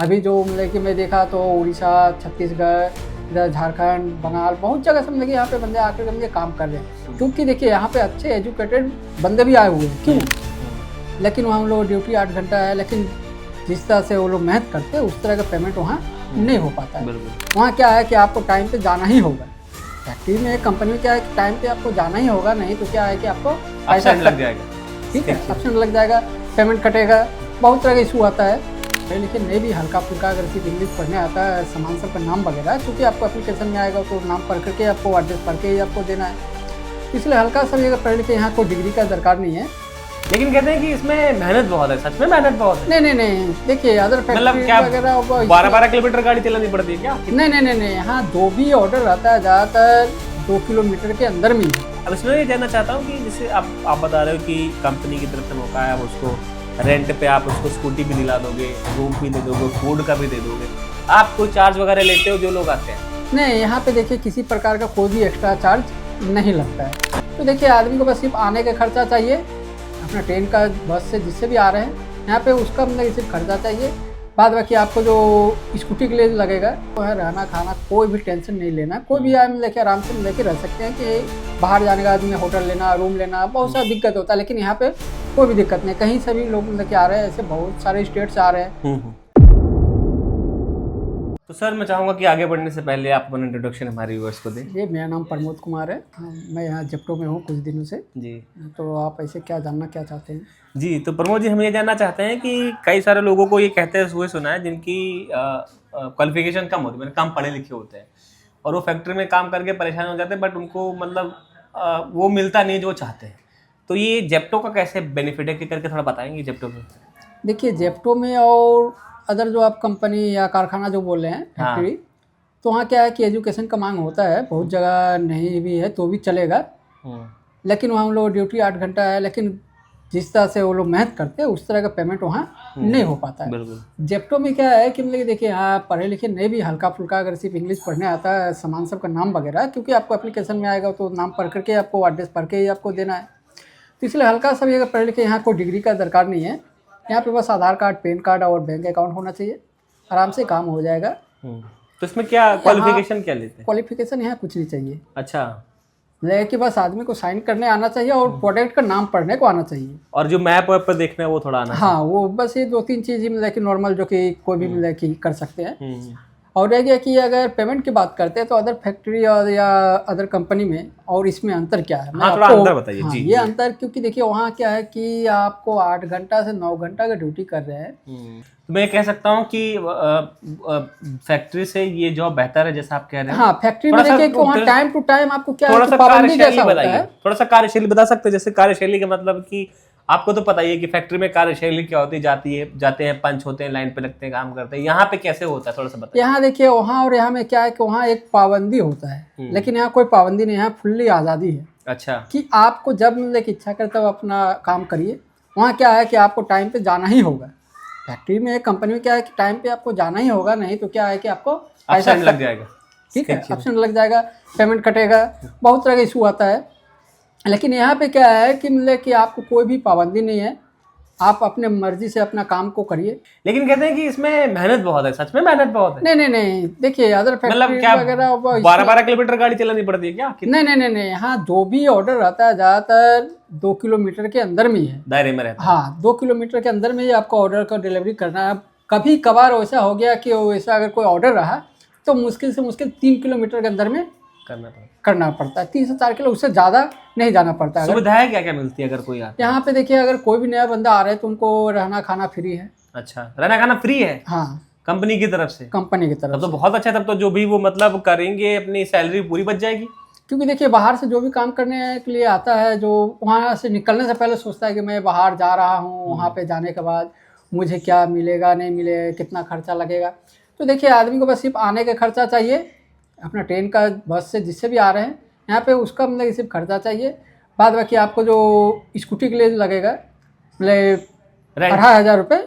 अभी जो मतलब कि मैं देखा तो उड़ीसा, छत्तीसगढ़, इधर झारखंड, बंगाल, बहुत जगह से मतलब कि यहाँ पे बंदे आकर मुझे काम कर रहे हैं। क्योंकि देखिए यहाँ पे अच्छे एजुकेटेड बंदे भी आए हुए हैं, क्यों? लेकिन वहाँ हम लोग ड्यूटी 8 घंटा है, लेकिन जिस तरह से वो लोग मेहनत करते हैं उस तरह का पेमेंट वहाँ नहीं हो पाता है। वहाँ क्या है कि आपको टाइम पे जाना ही होगा। फैक्ट्री में, कंपनी में क्या है कि टाइम पे आपको जाना ही होगा, नहीं तो क्या है कि आपको पैसा लग जाएगा। ठीक है, ऑप्शन लग जाएगा, पेमेंट कटेगा, बहुत तरह का इशू आता है। लेकिन नहीं भी हल्का फुल्का अगर सिर्फ इंग्लिश पढ़ने आता है, सामान सब का नाम वगैरह, क्योंकि आपको एप्लीकेशन में आएगा तो नाम पढ़ करके आपको एड्रेस पढ़ के ही आपको देना है, इसलिए हल्का सा भी अगर पढ़ लिखे, यहाँ कोई डिग्री का दरकार नहीं है। लेकिन कहते हैं कि इसमें मेहनत बहुत है, सच में मेहनत बहुत है? नहीं, देखिए अदर फैक्ट्री वगैरह 12-12 किलोमीटर गाड़ी चलानी पड़ती है क्या? नहीं, यहाँ जो भी ऑर्डर रहता है ज़्यादातर 2 किलोमीटर के अंदर में ही। अब इसमें ये जानना चाहता हूँ कि जैसे आप बता रहे हो कि कंपनी की तरफ से मौका है, आप उसको रेंट पे आप उसको स्कूटी भी दिला दोगे, रूम भी दे दोगे, फूड का भी दे दोगे, आप कोई चार्ज वगैरह लेते हो जो लोग आते हैं? नहीं, यहाँ पे देखिए किसी प्रकार का कोई भी एक्स्ट्रा चार्ज नहीं लगता है। तो देखिए आदमी को बस सिर्फ आने का खर्चा चाहिए, अपना ट्रेन का, बस से जिससे भी आ रहे हैं यहाँ पे उसका मतलब सिर्फ खर्चा चाहिए। बाद बाकी आपको जो स्कूटी के लिए लगेगा वो है रहना खाना, कोई भी टेंशन नहीं लेना। कोई भी आदमी लेके आराम से लेके रह सकते हैं कि बाहर जाने का आदमी होटल लेना, रूम लेना, बहुत सारा दिक्कत होता है, लेकिन यहाँ पे कोई भी दिक्कत नहीं। कहीं से भी लोग लेके आ रहे हैं, ऐसे बहुत सारे स्टेट से आ रहे हैं। तो सर मैं चाहूँगा कि आगे बढ़ने से पहले आप अपना इंट्रोडक्शन हमारे व्यूअर्स को दें। ये मेरा नाम प्रमोद कुमार है, मैं यहाँ जेप्टो में हूँ कुछ दिनों से जी। तो आप ऐसे क्या जानना क्या चाहते हैं? जी, तो प्रमोद जी हम ये जानना चाहते हैं कि कई सारे लोगों को ये कहते हुए सुना है जिनकी क्वालिफिकेशन कम होती है, मतलब कम पढ़े लिखे होते हैं, और वो फैक्ट्री में काम करके परेशान हो जाते हैं, बट उनको मतलब वो मिलता नहीं जो वो चाहते हैं। तो ये जेप्टो का कैसे बेनिफिट है, करके थोड़ा बताएंगे जेप्टो में? देखिए जेप्टो में और अदर जो आप कंपनी या कारखाना जो बोल रहे हैं फैक्ट्री, तो वहाँ क्या है कि एजुकेशन का मांग होता है, बहुत जगह नहीं भी है तो भी चलेगा, लेकिन वहाँ हम लोग ड्यूटी 8 घंटा है, लेकिन जिस तरह से वो लोग मेहनत करते हैं उस तरह का पेमेंट वहाँ नहीं हो पाता है। जेप्टो में क्या है कि मतलब देखिए यहाँ पढ़े लिखे नहीं भी हल्का फुल्का अगर सिर्फ इंग्लिश पढ़ने आता है, सामान सब का नाम वगैरह, क्योंकि आपको एप्लीकेशन में आएगा तो नाम पढ़ करके आपको एड्रेस पढ़ के ही आपको देना है, तो इसलिए हल्का सा भी अगर पढ़े लिखे, यहाँ कोई डिग्री का दरकार नहीं है। यहाँ पे बस आधार कार्ड, पैन कार्ड और बैंक अकाउंट होना चाहिए, आराम से काम हो जाएगा। तो इसमें क्या क्वालिफिकेशन क्या लेते हैं? क्वालिफिकेशन यहाँ कुछ नहीं चाहिए। अच्छा, लेकिन बस आदमी को साइन करने आना चाहिए और प्रोडक्ट का नाम पढ़ने को आना चाहिए, और जो मैप वैप पर देखना है वो थोड़ा आना हाँ वो बस ये 2-3 चीज़ ही मतलब कि नॉर्मल जो कि कोई भी मतलब कि कर सकते हैं। और रह गया कि अगर पेमेंट की बात करते हैं तो अदर फैक्ट्री और या अदर कंपनी में और इसमें अंतर क्या है? हाँ, थोड़ा अंतर बताइए। हाँ, जी, ये अंतर क्योंकि देखिए वहाँ क्या है कि आपको 8 घंटा से 9 घंटा का ड्यूटी कर रहे हैं। तो मैं कह सकता हूँ कि फैक्ट्री से ये जॉब बेहतर है जैसा आप कह रहे हैं। हाँ, फैक्ट्री में देखिए कि वहाँ टाइम टू टाइम आपको क्या थोड़ा सा पाबंदी जैसा होता बताइए, है। थोड़ा सा कार्यशैली बता सकते हैं? जैसे कार्यशैली का मतलब कि आपको तो पता ही है कि फैक्ट्री में कार्यशैली क्या होती है, जाते हैं, पंच होते हैं, लाइन पे लगते हैं, काम करते हैं। यहाँ पे कैसे होता है, थोड़ा सा बताइए। यहाँ देखिए वहाँ और यहाँ में क्या है कि वहाँ एक पाबंदी होता है, लेकिन यहाँ कोई पाबंदी नहीं है, यहाँ फुल्ली आज़ादी है। अच्छा, कि आपको जब मतलब इच्छा करता हो अपना काम करिए। वहाँ क्या है कि आपको टाइम पे जाना ही होगा। फैक्ट्री में, कंपनी में क्या है कि टाइम पे आपको जाना ही होगा, नहीं तो क्या है कि आपको पैसा लग जाएगा। ठीक है, ऑप्शन लग जाएगा, पेमेंट कटेगा, बहुत तरह का इशू आता है। लेकिन यहाँ पे क्या है कि मतलब कि आपको कोई भी पाबंदी नहीं है, आप अपने मर्जी से अपना काम को करिए। लेकिन कहते हैं कि इसमें मेहनत बहुत है, सच में मेहनत बहुत है? नहीं, देखिए अदर फैक्ट्री वगैरह 12-12 किलोमीटर गाड़ी चलानी पड़ती है क्या? नहीं, यहाँ जो भी ऑर्डर रहता है ज़्यादातर 2 किलोमीटर के अंदर में ही है, दायरे में रहता है। हाँ, 2 किलोमीटर के अंदर में ही आपको ऑर्डर का डिलीवरी करना है। कभी कभार वैसा हो गया कि वैसा अगर कोई ऑर्डर रहा तो मुश्किल से मुश्किल 3 किलोमीटर के अंदर में करना पड़ता है। 3 से 4 किलो, उससे ज़्यादा नहीं जाना पड़ता है। सुविधाएं क्या क्या मिलती है अगर कोई आता है? यहाँ पे देखिए अगर कोई भी नया बंदा आ रहा है तो उनको रहना खाना फ्री है। अच्छा, रहना खाना फ्री है? हाँ, कंपनी की तरफ से? कंपनी की तरफ तब तो बहुत अच्छा। तब तो जो भी वो मतलब करेंगे अपनी सैलरी पूरी बच जाएगी। क्योंकि देखिए बाहर से जो भी काम करने के लिए आता है, जो वहाँ से निकलने से पहले सोचता है कि मैं बाहर जा रहा हूँ, वहाँ पे जाने के बाद मुझे क्या मिलेगा, नहीं मिलेगा, कितना खर्चा लगेगा। तो देखिए आदमी को बस सिर्फ आने का खर्चा चाहिए, अपना ट्रेन का, बस से जिससे भी आ रहे हैं यहाँ पे उसका मतलब सिर्फ खर्चा चाहिए। बाद बाकी आपको जो स्कूटी के लिए लगेगा मतलब 18,000 रुपये,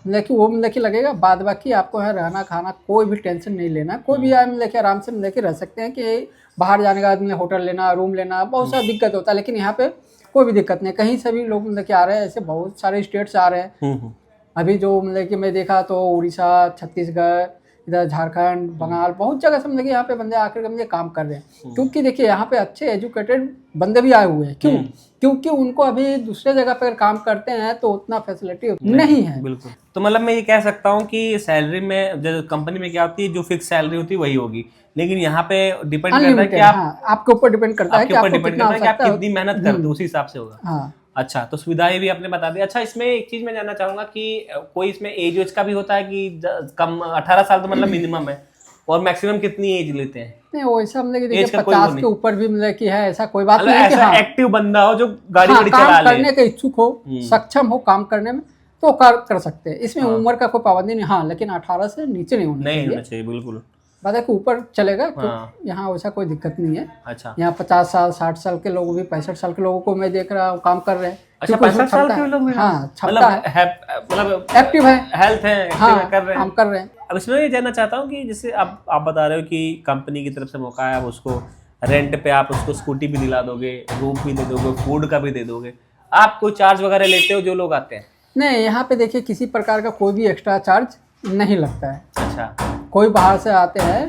लेकिन वो मतलब कि लगेगा। बाद बाकी आपको है रहना खाना, कोई भी टेंशन नहीं लेना। कोई भी आदमी लेके आराम से लेके रह सकते हैं कि बाहर जाने का आदमी होटल लेना, रूम लेना, बहुत सारा दिक्कत होता है, लेकिन यहाँ पे कोई भी दिक्कत नहीं। कहीं से भी लोग मतलब कि आ रहे हैं, ऐसे बहुत सारे स्टेट से आ रहे हैं। अभी जो मतलब कि मैं देखा तो उड़ीसा, छत्तीसगढ़, इधर झारखंड, बंगाल, बहुत जगह से मतलब कि यहाँ पे बंदे आकर के मतलब काम कर रहे हैं। क्योंकि देखिए यहाँ पे अच्छे एजुकेटेड बंदे भी आए हुए हैं। क्यों? क्योंकि उनको अभी दूसरे जगह पर काम करते हैं तो उतना फैसिलिटी नहीं है। बिल्कुल। तो मतलब मैं ये कह सकता हूँ कि सैलरी में जो कंपनी में क्या होती है, जो फिक्स सैलरी होती है वही होगी, लेकिन यहाँ पे डिपेंड करता है कि अनलिमिटेड, आप हाँ, आपके ऊपर डिपेंड करता है कि आपके ऊपर आपको डिपेंड कितना करता है कि आप आवश्यकता है। कितनी मेहनत करते हो, उसी हिसाब से होगा। हाँ, अच्छा, तो सुविधाएं भी आपने बता दी। अच्छा, इसमें एक चीज मैं जानना चाहूंगा कि कोई इसमें एज वेज का भी होता है कि कम 18 साल तो मतलब मिनिमम है, और मैक्सिमम कितनी एज लेते हैं? नहीं वैसा मतलब कि एज देखिए का कोई वो 50 नहीं, के ऊपर भी मतलब कि है, ऐसा कोई बात मतलब नहीं है कि ऐसा हाँ, एक्टिव बंदा हो जो गाड़ी हाँ, वाड़ी काम चला ले। करने के इच्छुक हो, सक्षम हो काम करने में, तो कर सकते हैं। इसमें उम्र का कोई पाबंदी नहीं। हाँ, लेकिन 18 से नीचे नहीं होना नहीं चाहिए। होना चाहिए, बिल्कुल। बात है कि ऊपर चलेगा तो हाँ। यहाँ वैसा कोई दिक्कत नहीं है। अच्छा यहाँ 50 साल 60 साल के लोग भी, 65 साल के लोगों को मैं देख रहा हूँ काम कर रहे हैं। अच्छा, क्योंकि उसमें 65 साल क्षमता के लोग है। भी हाँ, क्षमता मतलब है, मतलब एक्टिव है, हेल्थ है, एक्टिव हाँ, है, कर रहे काम हैं। कर रहे हैं। अब इसमें ये जानना चाहता हूँ कि जैसे आप बता रहे हो कि कंपनी की तरफ से मौका है, आप उसको रेंट पे आप उसको स्कूटी भी दिला दोगे, रूम भी दे दोगे, फूड का भी दे दोगे, आप कोई चार्ज वगैरह लेते हो जो लोग आते हैं? नहीं, यहाँ पे देखिए किसी प्रकार का कोई भी एक्स्ट्रा चार्ज नहीं लगता है। अच्छा। कोई बाहर से आते हैं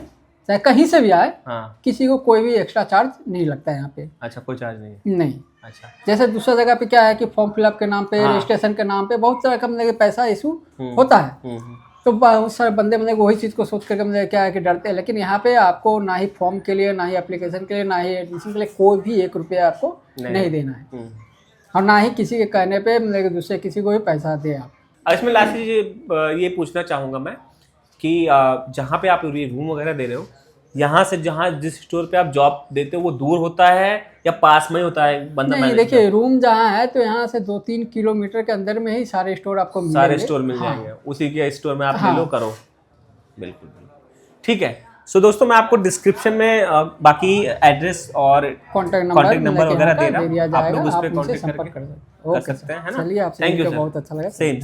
चाहे कहीं से भी आए, हाँ। किसी को कोई भी एक्स्ट्रा चार्ज नहीं लगता है यहाँ पे। अच्छा, कोई चार्ज नहीं है? नहीं। अच्छा। जैसे दूसरा जगह पे क्या है कि फॉर्म फिलअप के नाम पे, हाँ। रजिस्ट्रेशन के नाम पे बहुत तरह का मतलब कि पैसा इशू होता है। तो बहुत सारे बंदे मतलब वही चीज़ को सोच करके मतलब क्या है कि डरते हैं। लेकिन यहाँ पे आपको ना ही फॉर्म के लिए, ना ही एप्लीकेशन के लिए, ना ही एडमिशन के लिए कोई भी 1 रुपया आपको नहीं देना है, और ना ही किसी के कहने पे मतलब कि दूसरे किसी को भी पैसा दे आप। और इसमें लास्ट चीज ये पूछना चाहूँगा मैं कि जहाँ पे आप ये रूम वगैरह दे रहे हो, यहाँ से जहाँ जिस स्टोर पे आप जॉब देते हो वो दूर होता है या पास में ही होता है बंदा? नहीं, देखिए रूम जहाँ है तो यहाँ से 2-3 किलोमीटर के अंदर में ही सारे स्टोर आपको मिलेंगे। सारे स्टोर मिल हाँ, जाएंगे, उसी के स्टोर में आप हाँ, ले लो, करो। बिल्कुल बिल्कुल, ठीक है। सो दोस्तों, मैं आपको डिस्क्रिप्शन में बाकी एड्रेस और कॉन्टैक्ट नंबर वगैरह दे रहा हूँ, दिया आप जाएगा, लोग उस आप पर उनसे कॉन्टेक्ट संपर्क कर कर सकते हैं, है ना? चलिए, आपसे थैंक यू मिलकर सर। बहुत अच्छा लगा। सेम।